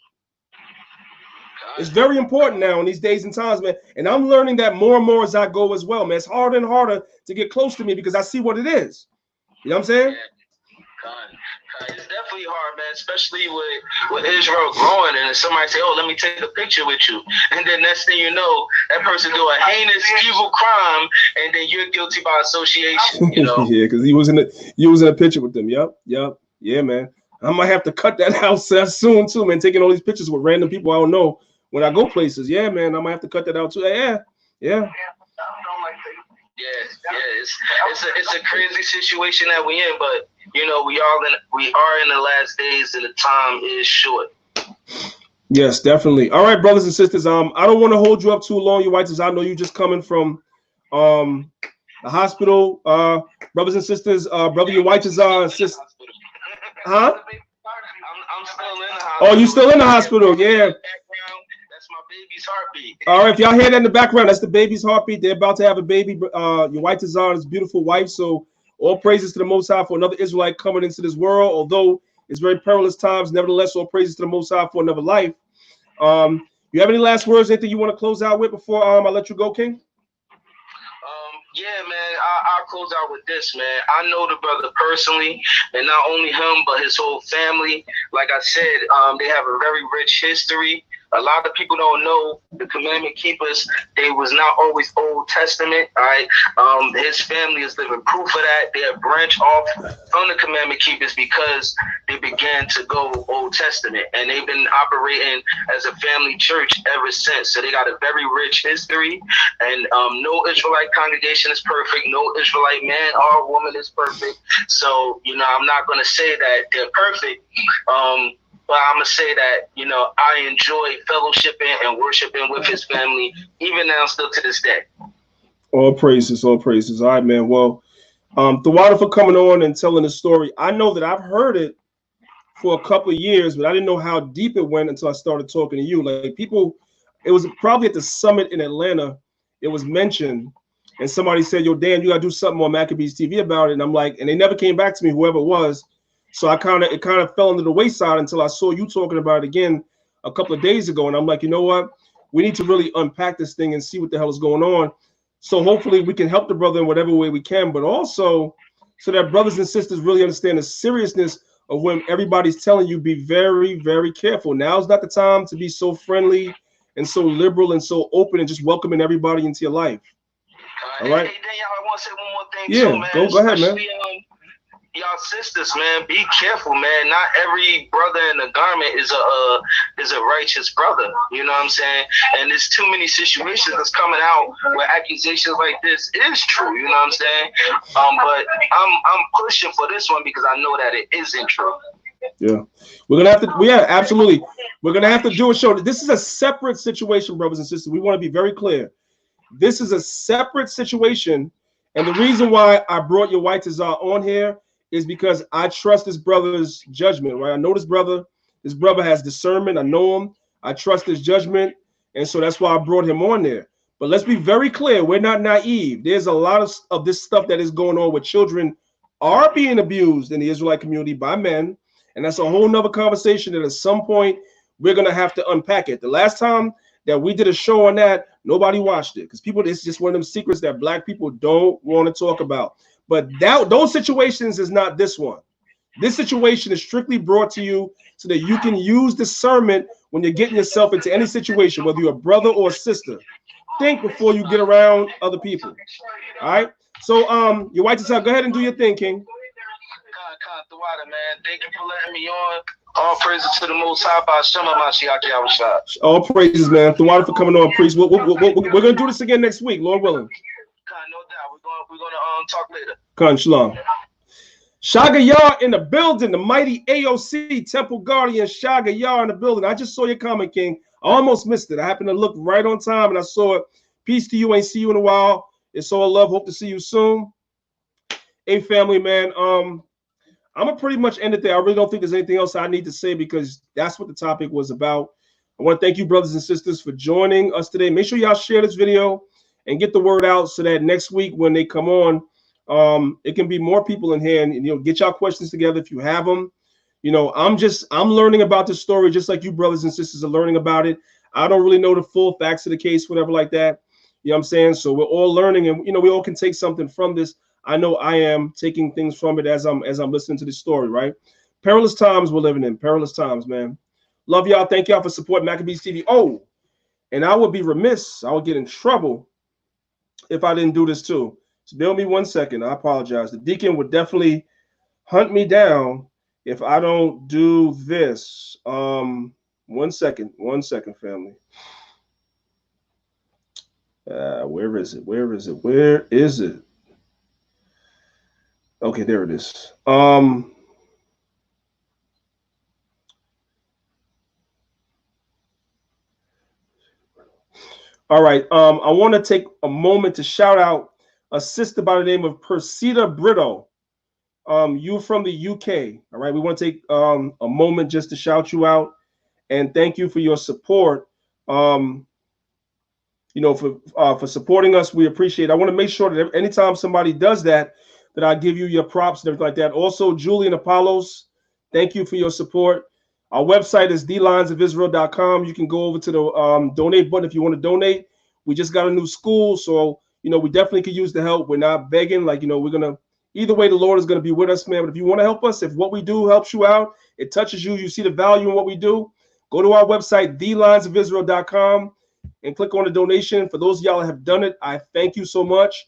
It's very important now in these days and times, man. And I'm learning that more and more as I go as well, man. It's harder and harder to get close to me because I see what it is. You know what I'm saying? It's definitely hard, man, especially with Israel growing, and if somebody say, "Oh, let me take a picture with you," and then next thing you know, that person do a heinous, evil crime, and then you're guilty by association. You know? Yeah, because you was in a picture with them. Yep, yeah, man. I might have to cut that out soon too, man. Taking all these pictures with random people I don't know when I go places. Yeah, man, I might have to cut that out too. Yeah. It's a crazy situation that we in, but you know we are in the last days and the time is short. Yes, definitely. All right, brothers and sisters. I don't want to hold you up too long, you whites. I know you just coming from the hospital. Brothers and sisters, brother Yawaitaza, sister. Huh? I'm still in the hospital. Oh, you still in the hospital? Yeah. My baby's heartbeat. All right, if y'all hear that in the background, that's the baby's heartbeat. They're about to have a baby. Yawaitaza, his beautiful wife. So all praises to the Most High for another Israelite coming into this world. Although it's very perilous times, nevertheless, all praises to the Most High for another life. You have any last words, anything you want to close out with before I let you go, King? Yeah, man, I'll close out with this, man. I know the brother personally, and not only him, but his whole family. Like I said, they have a very rich history. A lot of people don't know the commandment keepers. They was not always Old Testament. All right, his family is living proof of that. They have branched off from the commandment keepers because they began to go Old Testament, and they've been operating as a family church ever since. So they got a very rich history, and no Israelite congregation is perfect. No Israelite man or woman is perfect. So I'm not going to say that they're perfect. But I'm going to say that, I enjoy fellowshipping and worshiping with his family, even now, still to this day. All praises, all praises. All right, man. Well, Tawada for coming on and telling the story. I know that I've heard it for a couple of years, but I didn't know how deep it went until I started talking to you. Like people, it was probably at the summit in Atlanta, it was mentioned, and somebody said, "Yo, Dan, you got to do something on Maccabees TV about it." And I'm like, and they never came back to me, whoever it was. So it kind of fell into the wayside until I saw you talking about it again a couple of days ago. And I'm like, you know what? We need to really unpack this thing and see what the hell is going on. So hopefully we can help the brother in whatever way we can, but also so that brothers and sisters really understand the seriousness of when everybody's telling you be very, very careful. Now's not the time to be so friendly and so liberal and so open and just welcoming everybody into your life. All right? Hey, Daniel, I want to say one more thing yeah, too, man. Go ahead, man. Y'all sisters, man, be careful, man. Not every brother in the garment is a righteous brother. You know what I'm saying? And there's too many situations that's coming out where accusations like this is true. You know what I'm saying? But I'm pushing for this one because I know that it isn't true. Yeah, we're gonna have to. Yeah, absolutely. We're gonna have to do a show. This is a separate situation, brothers and sisters. We want to be very clear. This is a separate situation, and the reason why I brought Yawaitaza on here is because I trust this brother's judgment, right? I know this brother has discernment. I know him. I trust his judgment. And so that's why I brought him on there. But let's be very clear. We're not naive. There's a lot of this stuff that is going on where children are being abused in the Israelite community by men. And that's a whole nother conversation that at some point we're going to have to unpack it. The last time that we did a show on that, nobody watched it because it's just one of them secrets that black people don't want to talk about. But those situations is not this one. This situation is strictly brought to you so that you can use discernment when you're getting yourself into any situation, whether you're a brother or a sister. Think before you get around other people. All right? So, Yawaitaza, go ahead and do your thing, King. Man. Thank you for letting me on. All praises to the Most High by Shema Mashiach Yahushua. All praises, man. Tawada for coming on, priest. We're going to do this again next week, Lord willing. No doubt. We're gonna talk later. Khan, shalom. Shaga Yar in the building. The mighty AOC Temple Guardian Shaga Yar in the building. I just saw your comment, King. I almost missed it. I happened to look right on time and I saw it. Peace to you. Ain't see you in a while. It's all love. Hope to see you soon. Hey, family, man. I'm gonna pretty much end it there. I really don't think there's anything else I need to say because that's what the topic was about. I want to thank you, brothers and sisters, for joining us today. Make sure y'all share this video and get the word out so that next week when they come on, it can be more people in here, and you know, get y'all questions together if you have them. You know, I'm learning about this story just like you brothers and sisters are learning about it. I don't really know the full facts of the case, whatever like that. You know what I'm saying? So we're all learning, and you know, we all can take something from this. I know I am taking things from it as I'm listening to this story, right? Perilous times we're living in. Perilous times, man. Love y'all. Thank y'all for supporting Maccabees TV. Oh, and I would be remiss. I would get in trouble if I didn't do this too. So bear with me 1 second. I apologize. The deacon would definitely hunt me down if I don't do this. 1 second. 1 second, family. Where is it? Where is it? Where is it? Okay, there it is. All right. I want to take a moment to shout out a sister by the name of Persida Brito. You from the UK. All right. We want to take a moment just to shout you out and thank you for your support. You know, for supporting us. We appreciate it. I want to make sure that anytime somebody does that I give you your props and everything like that. Also, Julian Apollos, thank you for your support. Our website is thelionsofisrael.com. You can go over to the donate button if you want to donate. We just got a new school, so you know we definitely could use the help. We're not begging, like, you know, we're gonna either way. The Lord is gonna be with us, man. But if you want to help us, if what we do helps you out, it touches you, you see the value in what we do, go to our website, thelionsofisrael.com, and click on the donation. For those of y'all that have done it, I thank you so much.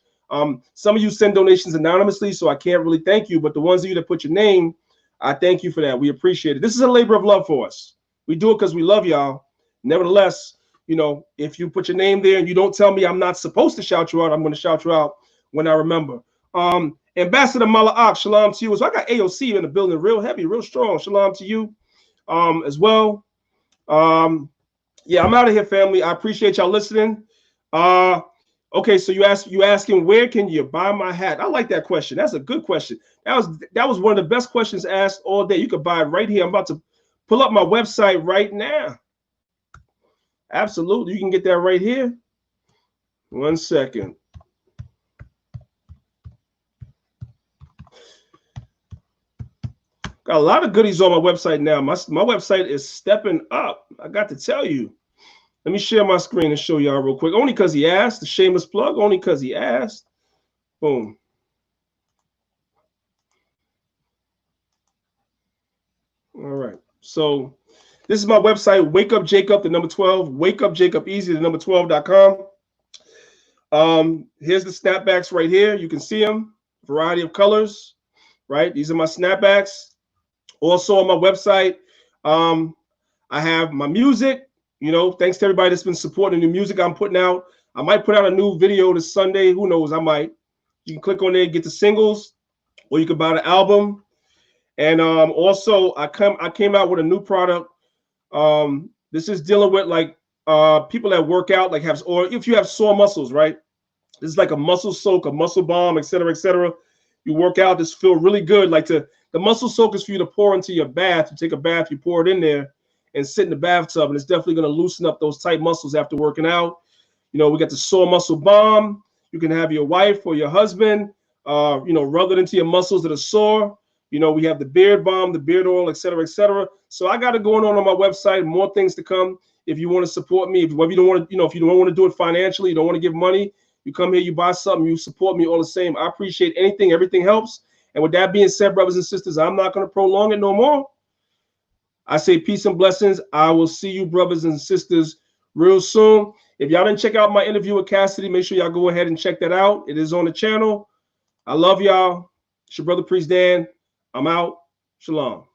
Some of you send donations anonymously, so I can't really thank you. But the ones of you that put your name, I thank you for that. We appreciate it. This is a labor of love for us. We do it because we love y'all. Nevertheless, you know, if you put your name there and you don't tell me I'm not supposed to shout you out, I'm going to shout you out when I remember. Ambassador Mala'ak, shalom to you. So I got AOC in the building, real heavy, real strong. Shalom to you as well. Yeah, I'm out of here, family. I appreciate y'all listening. Okay, so you asking where can you buy my hat? I like that question. That's a good question. That was one of the best questions asked all day. You could buy it right here. I'm about to pull up my website right now. Absolutely, you can get that right here. 1 second. Got a lot of goodies on my website now. My website is stepping up. I got to tell you. Let me share my screen and show y'all real quick. Only because he asked. The shameless plug. Only because he asked. Boom. All right. So this is my website. Wake Up Jacob, the number 12. Wake Up Jacob Easy, the number 12.com. Here's the snapbacks right here. You can see them. Variety of colors. Right. These are my snapbacks. Also on my website, I have my music. You know, thanks to everybody that's been supporting the new music I'm putting out. I might put out a new video this Sunday. Who knows? I might. You can click on there and get the singles, or you can buy the album. And also, I came out with a new product. This is dealing with like people that work out, like or if you have sore muscles, right? This is like a muscle soak, a muscle balm, et cetera, et cetera. You work out, this feel really good. Like the muscle soak is for you to pour into your bath. You take a bath, you pour it in there, and sit in the bathtub, and it's definitely going to loosen up those tight muscles after working out. You know, we got the sore muscle balm. You can have your wife or your husband, you know, rub it into your muscles that are sore. You know, we have the beard balm, the beard oil, et cetera, et cetera. So I got it going on my website. More things to come. If you want to support me, if you don't want to, you know, if you don't want to do it financially, you don't want to give money, you come here, you buy something, you support me all the same. I appreciate anything. Everything helps. And with that being said, brothers and sisters, I'm not going to prolong it no more. I say peace and blessings. I will see you, brothers and sisters, real soon. If y'all didn't check out my interview with Cassidy, make sure y'all go ahead and check that out. It is on the channel. I love y'all. It's your brother, Priest Dan. I'm out. Shalom.